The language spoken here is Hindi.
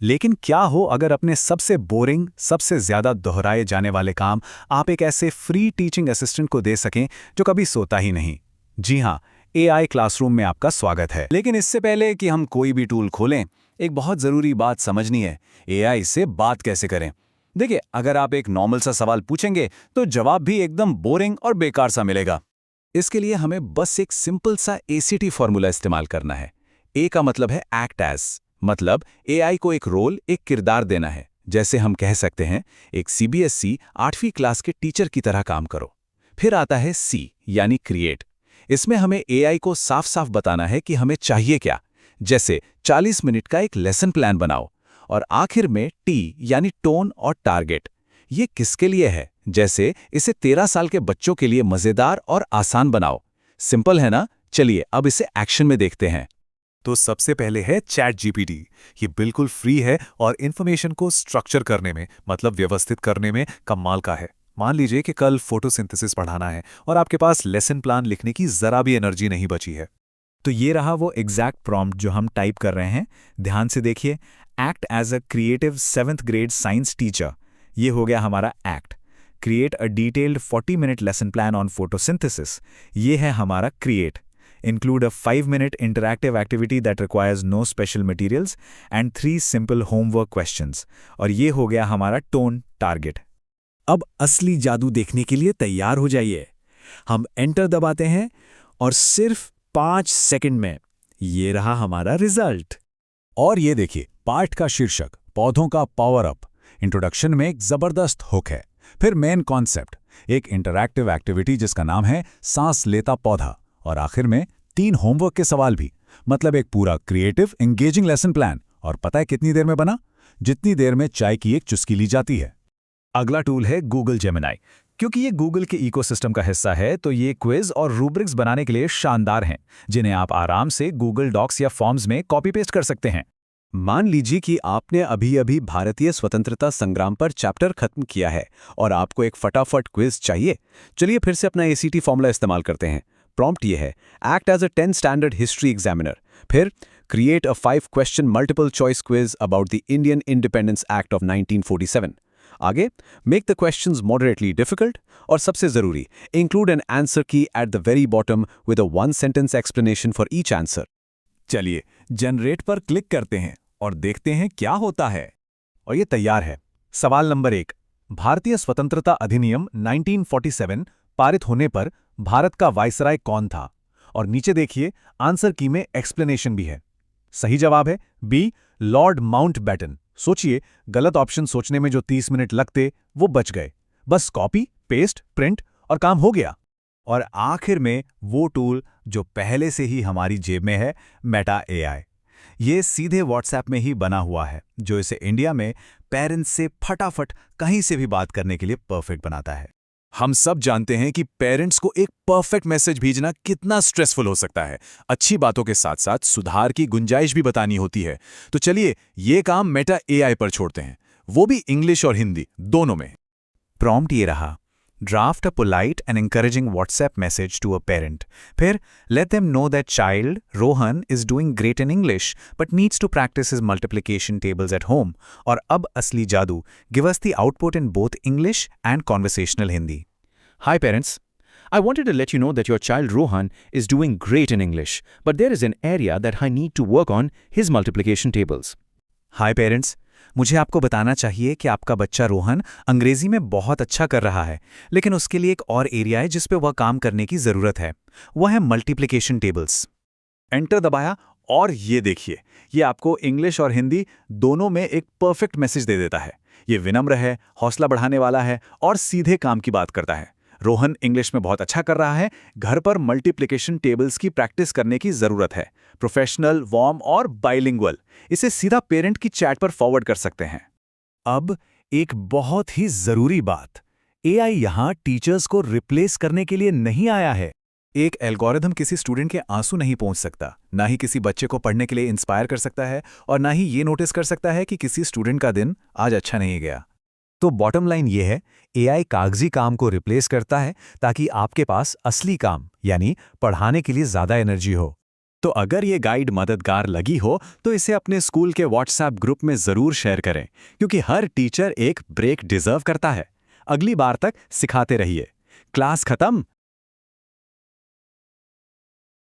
लेकिन क्या हो अगर अपने सबसे बोरिंग, सबसे ज्यादा दोहराए जाने वाले काम आप एक ऐसे फ्री टीचिंग असिस्टेंट को दे सकें जो कभी सोता ही नहीं। जी हाँ, एआई क्लासरूम में आपका स्वागत है। लेकिन इससे पहले कि हम कोई भी टूल खोलें, एक बहुत जरूरी बात समझनी है, एआई से बात कैसे करें। देखिए, अगर आप एक नॉर्मल सा सवाल पूछेंगे तो जवाब भी एकदम बोरिंग और बेकार सा मिलेगा। इसके लिए हमें बस एक सिंपल सा एसीटी फॉर्मूला इस्तेमाल करना है। ए का मतलब है एक्ट एज, मतलब एआई को एक रोल, एक किरदार देना है। जैसे हम कह सकते हैं, एक सीबीएसई 8वीं क्लास के टीचर की तरह काम करो। फिर आता है सी यानी क्रिएट। इसमें हमें एआई को साफ साफ बताना है कि हमें चाहिए क्या। जैसे 40 मिनट का एक लेसन प्लान बनाओ। और आखिर में टी यानी टोन और टारगेट। ये किसके लिए है? जैसे इसे 13 साल के बच्चों के लिए मजेदार और आसान बनाओ। सिंपल है ना? चलिए अब इसे एक्शन में देखते हैं। तो सबसे पहले है चैट जीपीटी। ये बिल्कुल फ्री है और इन्फॉर्मेशन को स्ट्रक्चर करने में, मतलब व्यवस्थित करने में कमाल का है। मान लीजिए कि कल फोटोसिंथेसिस पढ़ाना है और आपके पास लेसन प्लान लिखने की जरा भी एनर्जी नहीं बची है। तो ये रहा वो एग्जैक्ट प्रॉम्प्ट जो हम टाइप कर रहे हैं। ध्यान से देखिए, act as a creative 7th grade science teacher. ये हो गया हमारा act. Create a detailed 40-minute lesson plan on photosynthesis. ये है हमारा create. Include a 5-minute interactive activity that requires no special materials and 3 simple homework questions. और ये हो गया हमारा टोन टारगेट। अब असली जादू देखने के लिए तैयार हो जाइए। हम एंटर दबाते हैं और सिर्फ 5 सेकंड में ये रहा हमारा रिजल्ट। और ये देखिए, पाठ का शीर्षक पौधों का पावर अप। इंट्रोडक्शन में एक जबरदस्त हुक है। फिर मेन कॉन्सेप्ट, एक इंटरैक्टिव एक्टिविटी जिसका नाम है सांस लेता पौधा। और आखिर में 3 होमवर्क के सवाल भी, मतलब एक पूरा क्रिएटिव एंगेजिंग लेसन प्लान। और पता है कितनी देर में बना? जितनी देर में चाय की एक चुस्की ली जाती है। अगला टूल है गूगल जेमिनी। क्योंकि ये गूगल के इकोसिस्टम का हिस्सा है, तो ये क्विज और रूब्रिक्स बनाने के लिए शानदार हैं, जिन्हें आप आराम से गूगल डॉक्स या फॉर्म्स में कॉपी पेस्ट कर सकते हैं। मान लीजिए कि आपने अभी अभी भारतीय स्वतंत्रता संग्राम पर चैप्टर खत्म किया है और आपको एक फटाफट क्विज चाहिए। चलिए फिर से अपना एसीटी फॉर्मूला इस्तेमाल करते हैं। प्रॉम्प्ट ये है, act as a 10 standard history examiner. फिर create a 5-question multiple choice quiz about the Indian independence act of 1947। आगे, make the questions moderately difficult. और सबसे जरूरी, include an answer key at the very bottom with a 1-sentence explanation for each answer. चलिए जनरेट पर क्लिक करते हैं और देखते हैं क्या होता है। और ये तैयार है। सवाल नंबर 1, भारतीय स्वतंत्रता अधिनियम 1947 पारित होने पर भारत का वायसराय कौन था? और नीचे देखिए, आंसर की में एक्सप्लेनेशन भी है। सही जवाब है बी, लॉर्ड माउंटबेटन। सोचिए, गलत ऑप्शन सोचने में जो 30 मिनट लगते वो बच गए। बस कॉपी पेस्ट प्रिंट और काम हो गया। और आखिर में वो टूल जो पहले से ही हमारी जेब में है, मेटा एआई। ये सीधे व्हाट्सएप में ही बना हुआ है, जो इसे इंडिया में पेरेंट्स से फटाफट कहीं से भी बात करने के लिए परफेक्ट बनाता है। हम सब जानते हैं कि पेरेंट्स को एक परफेक्ट मैसेज भेजना कितना स्ट्रेसफुल हो सकता है। अच्छी बातों के साथ साथ सुधार की गुंजाइश भी बतानी होती है। तो चलिए ये काम मेटा एआई पर छोड़ते हैं, वो भी इंग्लिश और हिंदी दोनों में। प्रॉम्प्ट ये रहा, draft a polite and encouraging WhatsApp message to a parent. फिर let them know that child Rohan is doing great in English but needs to practice his multiplication tables at home. और अब असली जादू, give us the output in both English and conversational Hindi. Hi parents, I wanted to let you know that your child Rohan is doing great in English, but there is an area that I need to work on his multiplication tables. Hi parents, मुझे आपको बताना चाहिए कि आपका बच्चा रोहन अंग्रेजी में बहुत अच्छा कर रहा है, लेकिन उसके लिए एक और एरिया है जिस पे वह काम करने की जरूरत है। वह है मल्टीप्लिकेशन टेबल्स। एंटर दबाया और ये देखिए, ये आपको इंग्लिश और हिंदी दोनों में एक परफेक्ट मैसेज दे देता है। ये विनम्र है, हौसला बढ़ाने वाला है और सीधे काम की बात करता है। रोहन इंग्लिश में बहुत अच्छा कर रहा है, घर पर मल्टीप्लिकेशन टेबल्स की प्रैक्टिस करने की जरूरत है। प्रोफेशनल, वार्म और बाइलिंगुअल। इसे सीधा पेरेंट की चैट पर फॉरवर्ड कर सकते हैं। अब एक बहुत ही जरूरी बात, एआई यहां टीचर्स को रिप्लेस करने के लिए नहीं आया है। एक एल्गोरिथम किसी स्टूडेंट के आंसू नहीं पहुंच सकता, ना ही किसी बच्चे को पढ़ने के लिए इंस्पायर कर सकता है, और ना ही ये नोटिस कर सकता है कि किसी स्टूडेंट का दिन आज अच्छा नहीं गया। तो बॉटम लाइन ये है, एआई कागजी काम को रिप्लेस करता है ताकि आपके पास असली काम यानी पढ़ाने के लिए ज्यादा एनर्जी हो। तो अगर ये गाइड मददगार लगी हो तो इसे अपने स्कूल के व्हाट्सएप ग्रुप में ज़रूर शेयर करें, क्योंकि हर टीचर एक ब्रेक डिजर्व करता है। अगली बार तक सिखाते रहिए। क्लास खत्म,